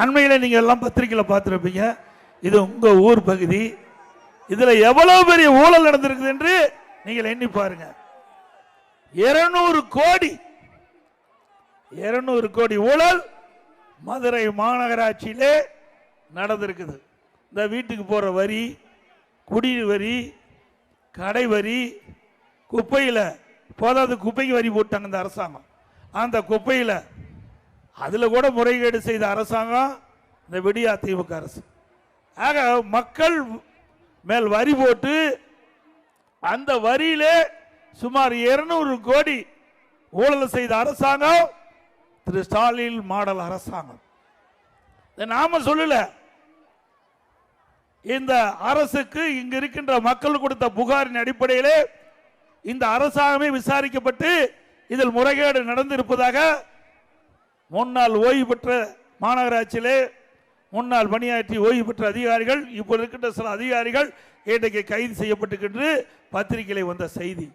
அண்மையில் நீங்கள் எல்லாம் பத்திரிகையில் பார்த்துருப்பீங்க. இது உங்கள் ஊர் பகுதி. இதில் எவ்வளவு பெரிய ஊழல் நடந்திருக்குது என்று நீங்கள் எண்ணி பாருங்க. 200 கோடி ஊழல் மதுரை மாநகராட்சியிலே நடந்திருக்குது. இந்த வீட்டுக்கு போற வரி, குடிநீர் வரி, கடை வரி, குப்பையில் போதாது குப்பைக்கு வரி போட்டாங்க இந்த அரசாங்கம். அந்த குப்பையில் அதுல கூட முறைகேடு செய்த அரசாங்கம் இந்த விடியா திமுக அரசு. ஆக மக்கள் மேல் வரி போட்டு அந்த வரியிலே சுமார் 200 கோடி ஊழல் செய்த அரசாங்கம் திரு ஸ்டாலின் மாடல் அரசாங்கம். நாம சொல்லல, இந்த அரசுக்கு இங்கு இருக்கின்ற மக்கள் கொடுத்த புகாரின் அடிப்படையிலே இந்த அரசாங்கமே விசாரிக்கப்பட்டு இதில் முறைகேடு நடந்திருப்பதாக முன்னாள் ஓய்வு பெற்ற மாநகராட்சியிலே முன்னாள் பணியாற்றி ஓய்வு பெற்ற அதிகாரிகள், இப்போது இருக்கின்ற சில அதிகாரிகள் இன்றைக்கு கைது செய்யப்பட்டு பத்திரிகையில் வந்த செய்தி.